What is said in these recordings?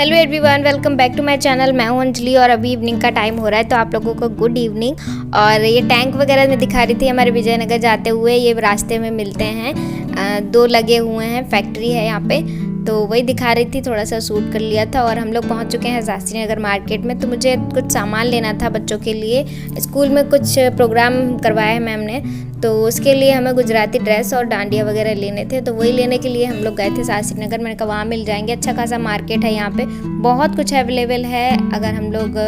Hello everyone, welcome back to my channel. मैं हूं अंजलि और अभी इवनिंग का टाइम हो रहा है, तो आप लोगों को गुड इवनिंग। और ये टैंक वगैरह मैं दिखा रही थी हमारे विजयनगर जाते हुए, ये रास्ते में मिलते हैं। दो लगे हुए हैं, फैक्ट्री है यहाँ पे, तो वही दिखा रही थी, थोड़ा सा शूट कर लिया था। और हम लोग पहुँच चुके हैं शास्त्री नगर मार्केट में। तो मुझे कुछ सामान लेना था बच्चों के लिए, स्कूल में कुछ प्रोग्राम करवाया है मैम ने, तो उसके लिए हमें गुजराती ड्रेस और डांडिया वगैरह लेने थे। तो वही लेने के लिए हम लोग गए थे शास्त्री नगर। मैंने कहा वहाँ मिल जाएंगे, अच्छा खासा मार्केट है यहाँ पे, बहुत कुछ अवेलेबल है। अगर हम लोग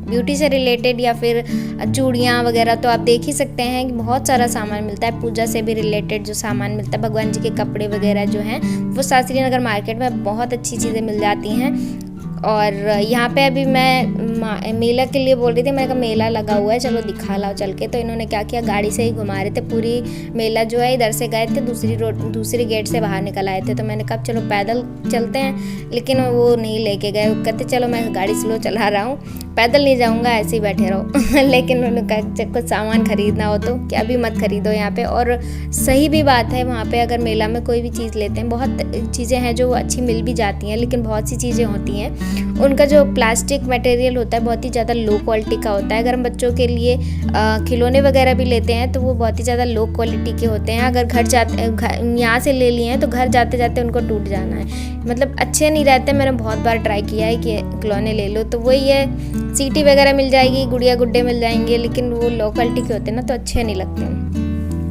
ब्यूटी से रिलेटेड या फिर चूड़ियाँ वगैरह, तो आप देख ही सकते हैं कि बहुत सारा सामान मिलता है। पूजा से भी रिलेटेड जो सामान मिलता है, भगवान जी के कपड़े वगैरह जो हैं, वो शास्त्री नगर मार्केट में बहुत अच्छी चीज़ें मिल जाती हैं। और यहाँ पे अभी मैं मेला के लिए बोल रही थी, मैंने कहा मेला लगा हुआ है, चलो दिखा लाओ चल के। तो इन्होंने क्या किया, गाड़ी से ही घुमा रहे थे। पूरी मेला जो है इधर से गए थे, दूसरी गेट से बाहर निकल आए थे। तो मैंने कहा चलो पैदल चलते हैं, लेकिन वो नहीं लेके गए। वो कहते चलो मैं गाड़ी स्लो चला रहा हूँ, पैदल नहीं जाऊँगा, ऐसे ही बैठे रहो। लेकिन उन्होंने कहा कुछ सामान खरीदना हो तो क्या भी मत खरीदो यहाँ पे। और सही भी बात है, वहाँ पे अगर मेला में कोई भी चीज़ लेते हैं, बहुत चीज़ें हैं जो अच्छी मिल भी जाती हैं, लेकिन बहुत सी चीज़ें होती हैं उनका जो प्लास्टिक मटेरियल होता है बहुत ही ज़्यादा लो क्वालिटी का होता है। अगर हम बच्चों के लिए खिलौने वगैरह भी लेते हैं तो वो बहुत ही ज़्यादा लो क्वालिटी के होते हैं। अगर घर जाते यहाँ से ले लिए हैं तो घर जाते जाते उनको टूट जाना है, मतलब अच्छे नहीं रहते। मैंने बहुत बार ट्राई किया है कि खिलौने ले लो, तो वही है, सीटी वगैरह मिल जाएगी, गुड़िया गुड्डे मिल जाएंगे, लेकिन वो लो क्वालिटी के होते हैं ना, तो अच्छे नहीं लगते।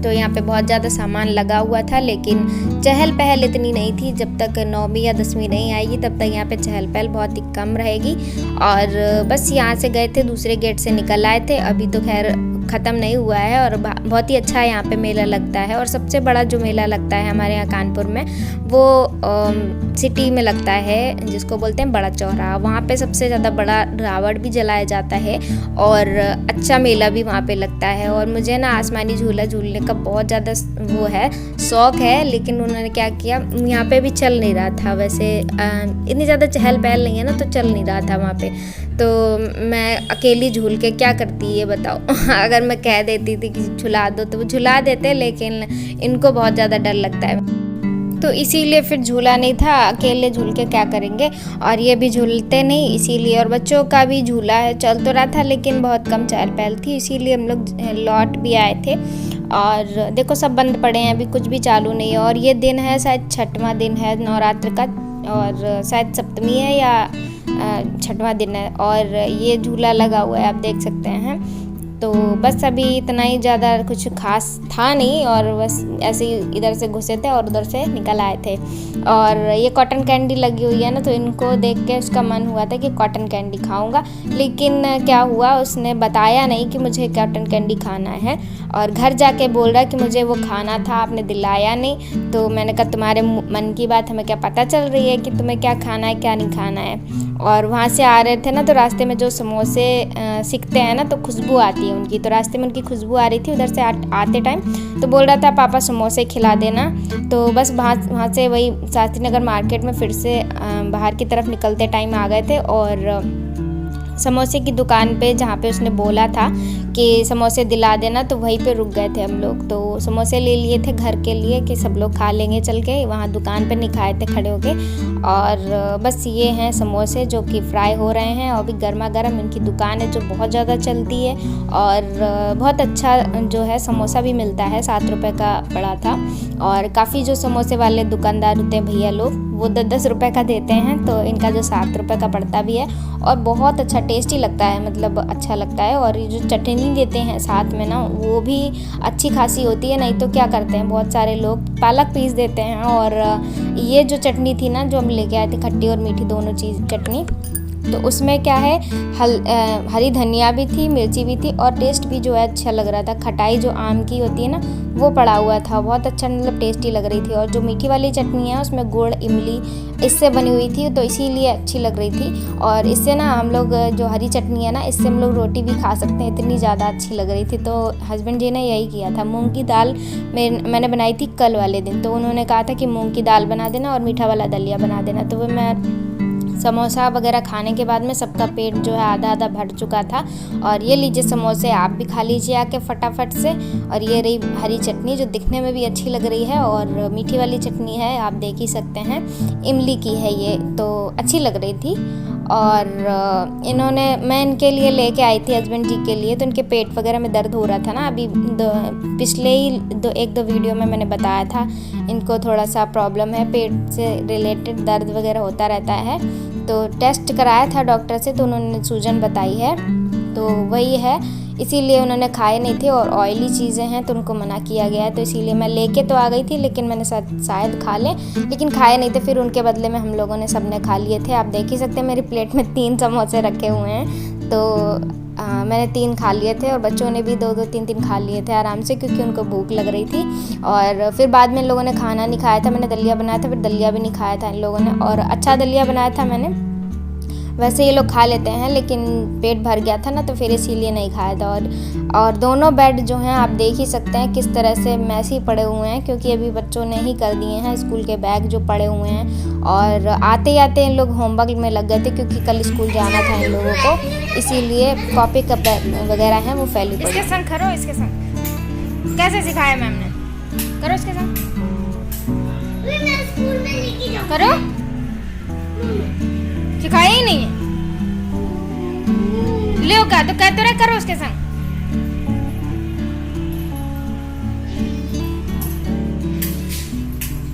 तो यहाँ पे बहुत ज़्यादा सामान लगा हुआ था, लेकिन चहल पहल इतनी नहीं थी। जब तक 9वीं या 10वीं नहीं आएगी तब तक यहाँ पे चहल पहल बहुत ही कम रहेगी। और बस यहाँ से गए थे, दूसरे गेट से निकल आए थे। अभी तो खैर ख़त्म नहीं हुआ है और बहुत ही अच्छा यहाँ पे मेला लगता है। और सबसे बड़ा जो मेला लगता है हमारे यहाँ कानपुर में, वो सिटी में लगता है, जिसको बोलते हैं बड़ा चौराहा। वहाँ पे सबसे ज़्यादा बड़ा रावण भी जलाया जाता है और अच्छा मेला भी वहाँ पे लगता है। और मुझे ना आसमानी झूला झूलने का बहुत ज़्यादा वो है, शौक़ है, लेकिन उन्होंने क्या किया, यहाँ पे भी चल नहीं रहा था। वैसे इतनी ज़्यादा चहल पहल नहीं है ना, तो चल नहीं रहा था वहाँ पे। तो मैं अकेली झूल के क्या करती ये बताओ। अगर मैं कह देती थी कि झुला दो तो वो झुला देते, लेकिन इनको बहुत ज़्यादा डर लगता है, तो इसीलिए फिर झूला नहीं था। अकेले झूल के क्या करेंगे, और ये भी झूलते नहीं, इसीलिए। और बच्चों का भी झूला है, चल तो रहा था, लेकिन बहुत कम चहल पहल थी, इसीलिए हम लोग लौट भी आए थे। और देखो सब बंद पड़े हैं, अभी कुछ भी चालू नहीं है। और ये दिन है शायद 6वां दिन है नवरात्र का, और शायद सप्तमी है या 6वां दिन है। और ये झूला लगा हुआ है, आप देख सकते हैं। तो बस अभी इतना ही, ज़्यादा कुछ खास था नहीं, और बस ऐसे ही इधर से घुसे थे और उधर से निकल आए थे। और ये कॉटन कैंडी लगी हुई है ना, तो इनको देख के उसका मन हुआ था कि कॉटन कैंडी खाऊंगा, लेकिन क्या हुआ, उसने बताया नहीं कि मुझे कॉटन कैंडी खाना है। और घर जाके बोल रहा कि मुझे वो खाना था, आपने दिलाया नहीं। तो मैंने कहा तुम्हारे मन की बात हमें क्या पता चल रही है कि तुम्हें क्या खाना है क्या नहीं खाना है। और वहाँ से आ रहे थे ना, तो रास्ते में जो समोसे सिकते हैं ना, तो खुशबू आती है उनकी, तो रास्ते में उनकी खुशबू आ रही थी उधर से आते टाइम। तो बोल रहा था पापा समोसे खिला देना। तो बस वहाँ से वही शास्त्री नगर मार्केट में फिर से बाहर की तरफ निकलते टाइम आ गए थे। और समोसे की दुकान पे, जहाँ पे उसने बोला था कि समोसे दिला देना, तो वहीं पे रुक गए थे हम लोग। तो समोसे ले लिए थे घर के लिए कि सब लोग खा लेंगे चल के, वहाँ दुकान पे नहीं खाए थे खड़े होके। और बस ये हैं समोसे जो कि फ्राई हो रहे हैं, और भी गर्मा गर्म इनकी दुकान है जो बहुत ज़्यादा चलती है। और बहुत अच्छा जो है समोसा भी मिलता है, 7 रुपये का पड़ा था। और काफ़ी जो समोसे वाले दुकानदार होते हैं भैया लोग, वो 10-10 रुपये का देते हैं, तो इनका जो 7 रुपये का पड़ता भी है। और बहुत अच्छा टेस्टी लगता है, मतलब अच्छा लगता है। और ये जो चटनी देते हैं साथ में ना, वो भी अच्छी खासी होती है। नहीं तो क्या करते हैं बहुत सारे लोग, पालक पीस देते हैं। और ये जो चटनी थी ना, जो हम लेके आए थे, खट्टी और मीठी दोनों चीज़ चटनी, तो उसमें क्या है, हरी धनिया भी थी, मिर्ची भी थी, और टेस्ट भी जो है अच्छा लग रहा था। खटाई जो आम की होती है ना, वो पड़ा हुआ था, बहुत अच्छा, मतलब टेस्टी लग रही थी। और जो मीठी वाली चटनी है उसमें गुड़ इमली इससे बनी हुई थी, तो इसीलिए अच्छी लग रही थी। और इससे ना हम लोग, जो हरी चटनी है ना, इससे हम लोग रोटी भी खा सकते हैं, इतनी ज़्यादा अच्छी लग रही थी। तो हस्बैंड जी ने यही किया था। मूँग की दाल मैंने बनाई थी कल वाले दिन, तो उन्होंने कहा था कि मूँग की दाल बना देना और मीठा वाला दलिया बना देना। तो वो मैं समोसा वगैरह खाने के बाद में सबका पेट जो है आधा आधा भर चुका था। और ये लीजिए समोसे, आप भी खा लीजिए आके फटाफट से। और ये रही हरी चटनी जो दिखने में भी अच्छी लग रही है, और मीठी वाली चटनी है, आप देख ही सकते हैं, इमली की है ये, तो अच्छी लग रही थी। और मैं इनके लिए लेके आई थी हस्बैंड जी के लिए, तो इनके पेट वगैरह में दर्द हो रहा था ना, अभी पिछले ही एक दो वीडियो में मैंने बताया था इनको थोड़ा सा प्रॉब्लम है, पेट से रिलेटेड दर्द वगैरह होता रहता है। तो टेस्ट कराया था डॉक्टर से, तो उन्होंने सूजन बताई है, तो वही है, इसीलिए उन्होंने खाए नहीं थे। और ऑयली चीज़ें हैं तो उनको मना किया गया है, तो इसीलिए मैं लेके तो आ गई थी, लेकिन मैंने शायद खा लें, लेकिन खाए नहीं थे। फिर उनके बदले में हम लोगों ने सबने खा लिए थे। आप देख ही सकते हैं मेरी प्लेट में 3 समोसे रखे हुए हैं, तो मैंने 3 खा लिए थे, और बच्चों ने भी 2-2 3-3 खा लिए थे आराम से, क्योंकि उनको भूख लग रही थी। और फिर बाद में इन लोगों ने खाना नहीं खाया था, मैंने दलिया बनाया था, फिर दलिया भी नहीं खाया था इन लोगों ने, और अच्छा दलिया बनाया था मैंने। वैसे ये लोग खा लेते हैं, लेकिन पेट भर गया था ना, तो फिर इसीलिए नहीं खाया था। और दोनों बेड जो हैं आप देख ही सकते हैं किस तरह से मैसी पड़े हुए हैं, क्योंकि अभी बच्चों ने ही कर दिए हैं स्कूल के बैग जो पड़े हुए हैं। और आते ही आते इन लोग होमवर्क में लग गए थे, क्योंकि कल स्कूल जाना था इन लोगों को, इसीलिए कॉपी का बैग वगैरह हैं वो फैली पड़ी। इसके संग करो, इसके संग कैसे सिखाया मैम ने, करो इसके संग, करो, सिखाया ही नहीं है, ले क्या तो कहते रहे, करो उसके संग।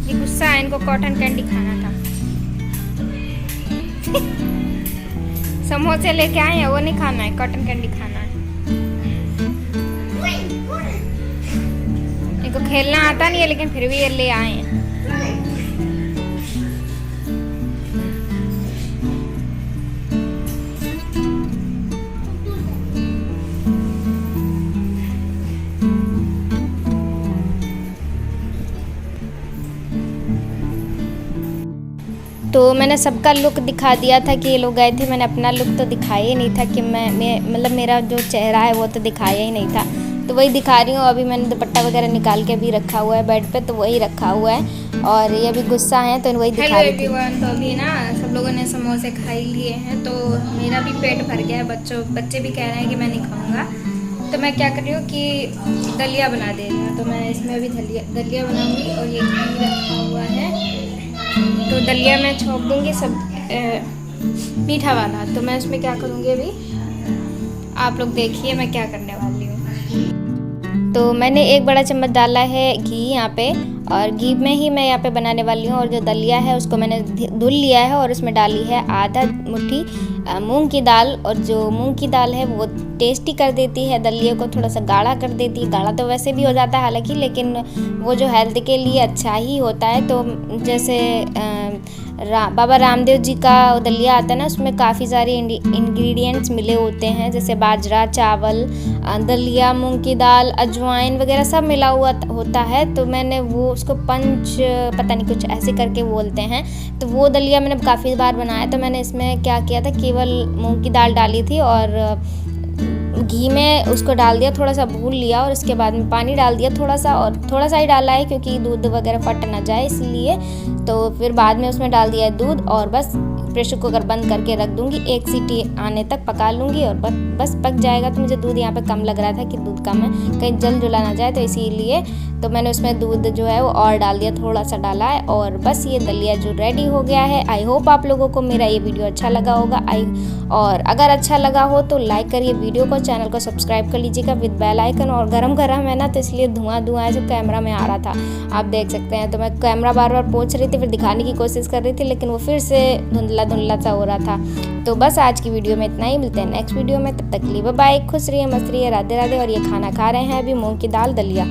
ये गुस्सा है, इनको कॉटन कैंडी खाना था। समोसे लेके आए हैं, वो नहीं खाना है, कॉटन कैंडी खाना है। इनको खेलना आता नहीं है, लेकिन फिर भी ये ले आए हैं। तो मैंने सबका लुक दिखा दिया था कि ये लोग गए थे, मैंने अपना लुक तो दिखाया ही नहीं था कि मतलब मेरा जो चेहरा है वो तो दिखाया ही नहीं था, तो वही दिखा रही हूँ। अभी मैंने दुपट्टा वगैरह निकाल के भी रखा हुआ है बेड पे, तो वही रखा हुआ है, और ये भी गुस्सा है तो वही दिखा रही थी। तो अभी ना सब लोगों ने समोसे खा लिए हैं, तो मेरा भी पेट भर गया है, बच्चे भी कह रहे हैं कि मैं नहीं खाऊँगा, तो मैं क्या कर रही हूँ कि दलिया बना दे रही हूँ। तो मैं इसमें अभी दलिया बनाऊँगी, और ये घी रखा हुआ है, तो दलिया मैं छोंक दूँगी सब मीठा वाला। तो मैं इसमें क्या करूँगी अभी आप लोग देखिए मैं क्या करने वाली हूँ। तो मैंने 1 बड़ा चम्मच डाला है घी यहाँ पे, और घी में ही मैं यहाँ पे बनाने वाली हूँ। और जो दलिया है उसको मैंने धुल लिया है, और उसमें डाली है आधा मुट्ठी मूंग की दाल। और जो मूंग की दाल है वो टेस्टी कर देती है दलिए को, थोड़ा सा गाढ़ा कर देती है। गाढ़ा तो वैसे भी हो जाता है हालांकि, लेकिन वो जो हेल्थ के लिए अच्छा ही होता है। तो जैसे बाबा रामदेव जी का दलिया आता है ना, उसमें काफ़ी सारे इंग्रेडिएंट्स मिले होते हैं, जैसे बाजरा, चावल, दलिया, मूंग की दाल, अजवाइन वगैरह सब मिला हुआ होता है। तो मैंने वो उसको पंच पता नहीं कुछ ऐसे करके बोलते हैं, तो वो दलिया मैंने काफ़ी बार बनाया। तो मैंने इसमें क्या किया था, केवल मूंग की दाल डाली थी और घी में उसको डाल दिया, थोड़ा सा भून लिया, और उसके बाद में पानी डाल दिया थोड़ा सा, और थोड़ा सा ही डाला है क्योंकि दूध वगैरह फट ना जाए इसलिए। तो फिर बाद में उसमें डाल दिया है दूध, और बस प्रेशर कुकर बंद करके रख दूंगी, 1 सीटी आने तक पका लूँगी, और बस पक जाएगा। तो मुझे दूध यहाँ पे कम लग रहा था कि दूध कम है, कहीं जल जुला ना जाए, तो इसीलिए तो मैंने उसमें दूध जो है वो और डाल दिया, थोड़ा सा डाला है, और बस ये दलिया जो रेडी हो गया है। आई होप आप लोगों को मेरा ये वीडियो अच्छा लगा होगा। और अगर अच्छा लगा हो तो लाइक करिए वीडियो को, चैनल को सब्सक्राइब कर लीजिएगा विद बेल आइकन। और गरम है ना, तो इसलिए धुआं है जो कैमरा में आ रहा था, आप देख सकते हैं। तो मैं कैमरा बार बार पोंछ रही थी, फिर दिखाने की कोशिश कर रही थी, लेकिन वो फिर से धुंधला सा हो रहा था। तो बस आज की वीडियो में इतना ही, मिलते हैं नेक्स्ट वीडियो में, तब तक के लिए बाय बाय, खुश रहिए, मस्त रहिए, राधे राधे। और ये खाना खा रहे हैं अभी मूंग की दाल दलिया।